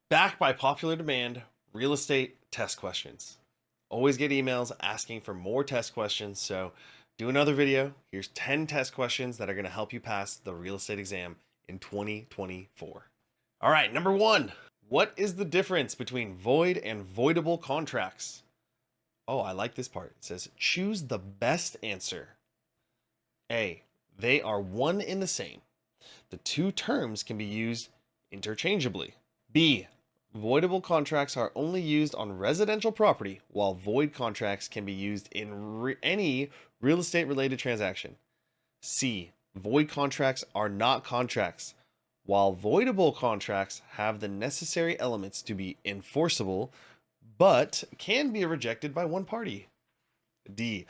Back by popular demand, real estate test questions. Always get emails asking for more test questions, so do another video. Here's 10 test questions that are going to help you pass the real estate exam in 2024. All right, number 1. What is the difference between void and voidable contracts? Oh, I like this part. It says choose the best answer. A. They are one in the same. The two terms can be used interchangeably. B. Voidable contracts are only used on residential property, while void contracts can be used in any real estate related transaction. C. Void contracts are not contracts, while voidable contracts have the necessary elements to be enforceable, but can be rejected by one party. D.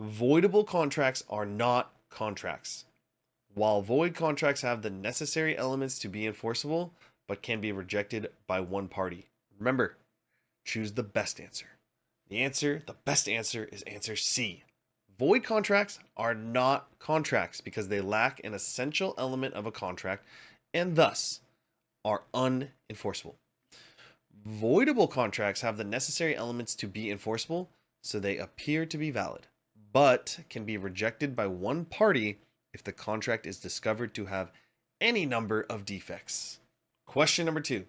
Voidable contracts are not contracts, while void contracts have the necessary elements to be enforceable, but can be rejected by one party. Remember, choose the best answer. The best answer is answer C. Void contracts are not contracts because they lack an essential element of a contract and thus are unenforceable. Voidable contracts have the necessary elements to be enforceable, so they appear to be valid, but can be rejected by one party if the contract is discovered to have any number of defects. Question number 2.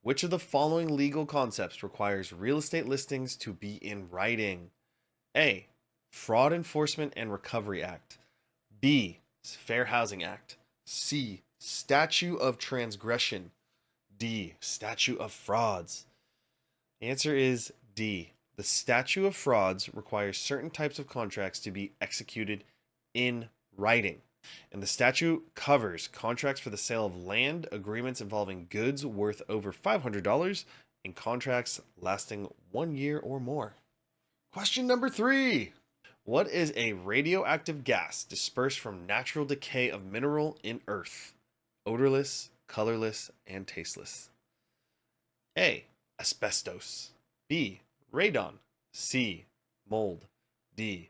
Which of the following legal concepts requires real estate listings to be in writing? A. Fraud Enforcement and Recovery Act. B. Fair Housing Act. C. Statute of Transgression. D. Statute of Frauds. The answer is D. The Statute of Frauds requires certain types of contracts to be executed in writing. And the statute covers contracts for the sale of land, agreements involving goods worth over $500, and contracts lasting 1 year or more. Question number 3. What is a radioactive gas dispersed from natural decay of mineral in earth? Odorless, colorless, and tasteless. A. Asbestos. B. Radon. C. Mold. D.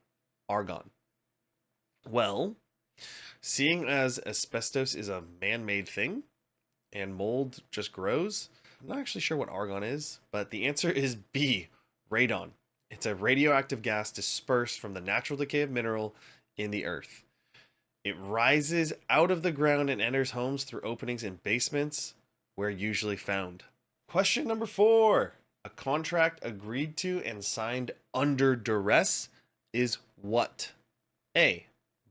Argon. Well, seeing as asbestos is a man-made thing and mold just grows, I'm not actually sure what argon is, but the answer is B, radon. It's a radioactive gas dispersed from the natural decay of mineral in the earth. It rises out of the ground and enters homes through openings in basements where usually found. Question number 4. A contract agreed to and signed under duress is what? A.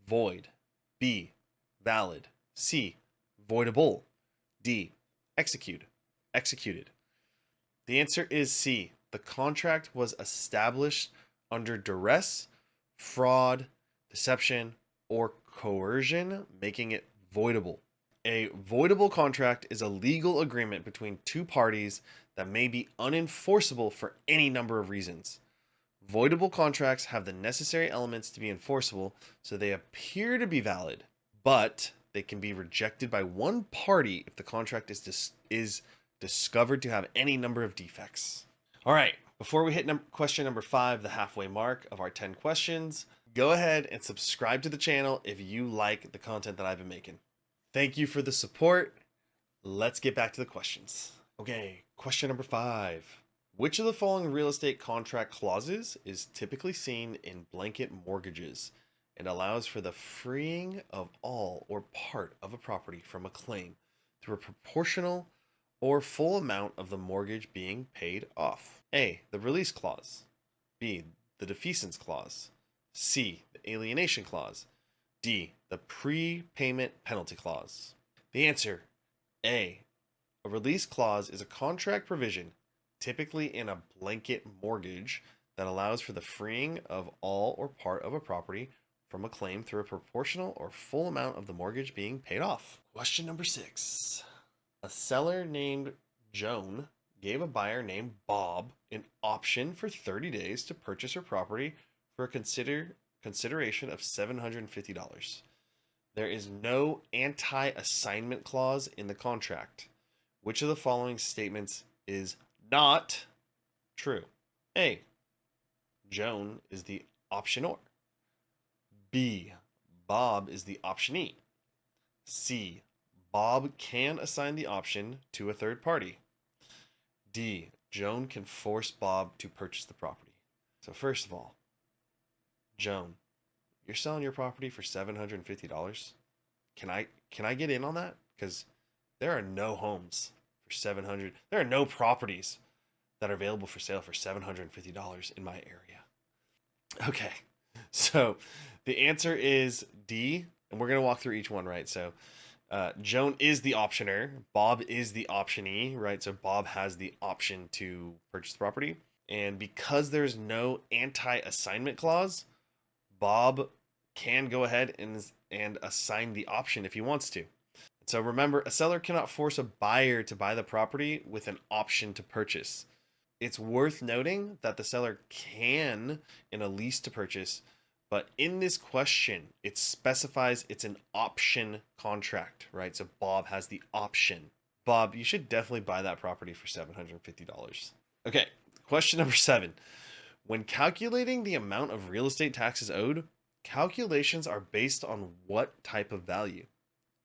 Void. B. Valid. C. Voidable. D. Executed. The answer is C. The contract was established under duress, fraud, deception, or coercion, making it voidable. A voidable contract is a legal agreement between two parties that may be unenforceable for any number of reasons. Voidable contracts have the necessary elements to be enforceable, so they appear to be valid, but they can be rejected by one party if the contract is discovered to have any number of defects. All right, before we hit question number 5, the halfway mark of our 10 questions, go ahead and subscribe to the channel if you like the content that I've been making. Thank you for the support. Let's get back to the questions. Okay, question number 5. Which of the following real estate contract clauses is typically seen in blanket mortgages and allows for the freeing of all or part of a property from a claim through a proportional or full amount of the mortgage being paid off? A. The release clause. B. The defeasance clause. C. The alienation clause. D. The prepayment penalty clause. The answer, A. A release clause is a contract provision, typically in a blanket mortgage, that allows for the freeing of all or part of a property from a claim through a proportional or full amount of the mortgage being paid off. Question number 6. A seller named Joan gave a buyer named Bob an option for 30 days to purchase her property for a consideration of $750. There is no anti-assignment clause in the contract. Which of the following statements is not true? A. Joan is the optionor. B. Bob is the optionee. C. Bob can assign the option to a third party. D, Joan can force Bob to purchase the property. So first of all, Joan, you're selling your property for $750. Can I get in on that? Because there are no homes for 700. There are no properties that are available for sale for $750 in my area. Okay. So the answer is D, and we're going to walk through each one, right? So Joan is the optioner, Bob is the optionee, right? So Bob has the option to purchase the property. And because there's no anti-assignment clause, Bob can go ahead and assign the option if he wants to. So remember, a seller cannot force a buyer to buy the property with an option to purchase. It's worth noting that the seller can, in a lease to purchase, but in this question, it specifies it's an option contract, right? So Bob has the option. Bob, you should definitely buy that property for $750. Okay, question number 7. When calculating the amount of real estate taxes owed, calculations are based on what type of value?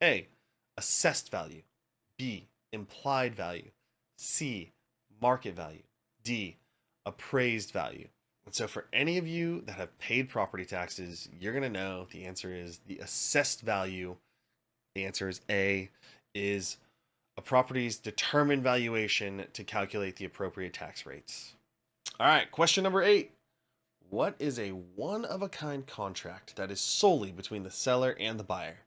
A, assessed value. B, implied value. C, market value. D, appraised value. And so for any of you that have paid property taxes, you're going to know the answer is the assessed value. The answer is A, is a property's determined valuation to calculate the appropriate tax rates. All right, question number 8. What is a one-of-a-kind contract that is solely between the seller and the buyer?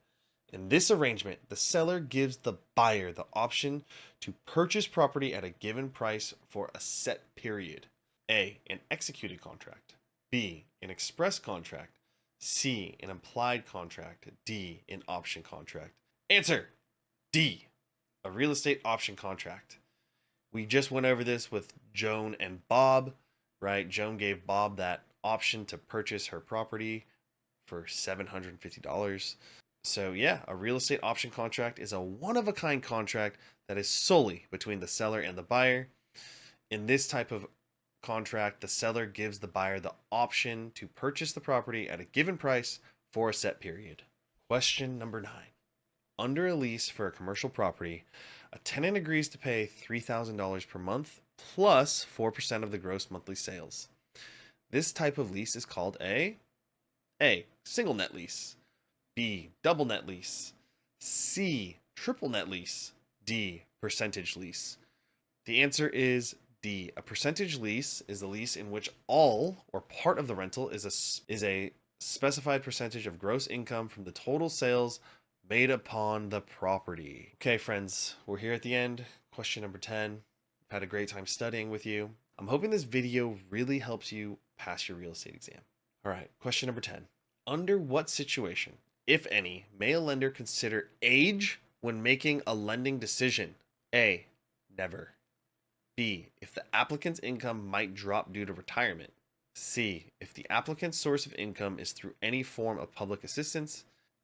In this arrangement, the seller gives the buyer the option to purchase property at a given price for a set period. A, an executed contract. B, an express contract. C, an implied contract. D, an option contract. Answer D, a real estate option contract. We just went over this with Joan and Bob, right? Joan gave Bob that option to purchase her property for $750. So yeah, a real estate option contract is a one-of-a-kind contract that is solely between the seller and the buyer. In this type of contract, the seller gives the buyer the option to purchase the property at a given price for a set period. Question number 9. Under a lease for a commercial property, a tenant agrees to pay $3,000 per month plus 4% of the gross monthly sales. This type of lease is called A, single net lease. B, double net lease. C, triple net lease. D, percentage lease. The answer is D. A percentage lease is a lease in which all or part of the rental is a specified percentage of gross income from the total sales made upon the property. Okay, friends, we're here at the end. Question number 10. I've had a great time studying with you. I'm hoping this video really helps you pass your real estate exam. All right, question number 10. Under what situation, if any, may a lender consider age when making a lending decision? A, never. B, if the applicant's income might drop due to retirement. C, if the applicant's source of income is through any form of public assistance.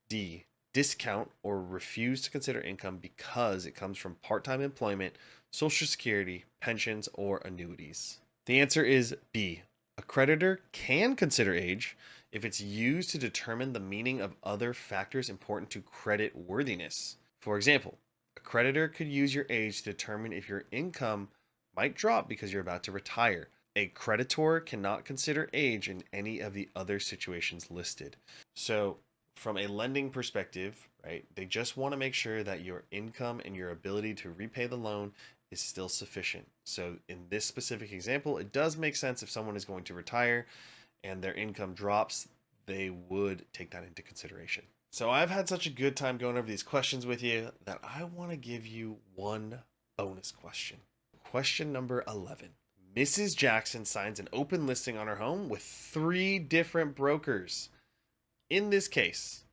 D, discount or refuse to consider income because it comes from part-time employment, Social Security, pensions, or annuities. The answer is B. A creditor can consider age if it's used to determine the meaning of other factors important to credit worthiness. For example, a creditor could use your age to determine if your income might drop because you're about to retire. A creditor cannot consider age in any of the other situations listed. So from a lending perspective, right, they just want to make sure that your income and your ability to repay the loan is still sufficient. So in this specific example, it does make sense if someone is going to retire and their income drops, they would take that into consideration. So I've had such a good time going over these questions with you that I want to give you one bonus question. Question number 11. Mrs. Jackson signs an open listing on her home with 3 different brokers. In this case,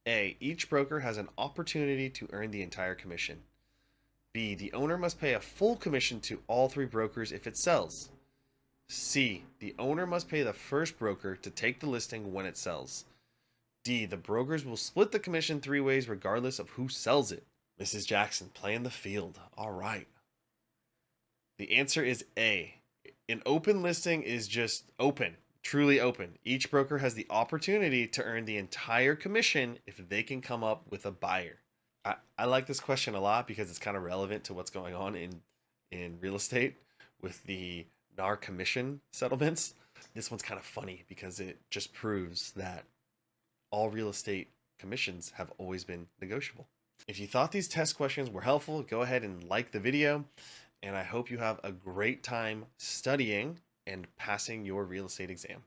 A, each broker has an opportunity to earn the entire commission. B, the owner must pay a full commission to all 3 brokers if it sells. C, the owner must pay the first broker to take the listing when it sells. D, the brokers will split the commission 3 ways regardless of who sells it. Mrs. Jackson, playing the field. All right. The answer is A. An open listing is just open, truly open. Each broker has the opportunity to earn the entire commission if they can come up with a buyer. I like this question a lot because it's kind of relevant to what's going on in real estate. with the NAR commission settlements. This one's kind of funny because it just proves that all real estate commissions have always been negotiable. If you thought these test questions were helpful, go ahead and like the video, and I hope you have a great time studying and passing your real estate exam.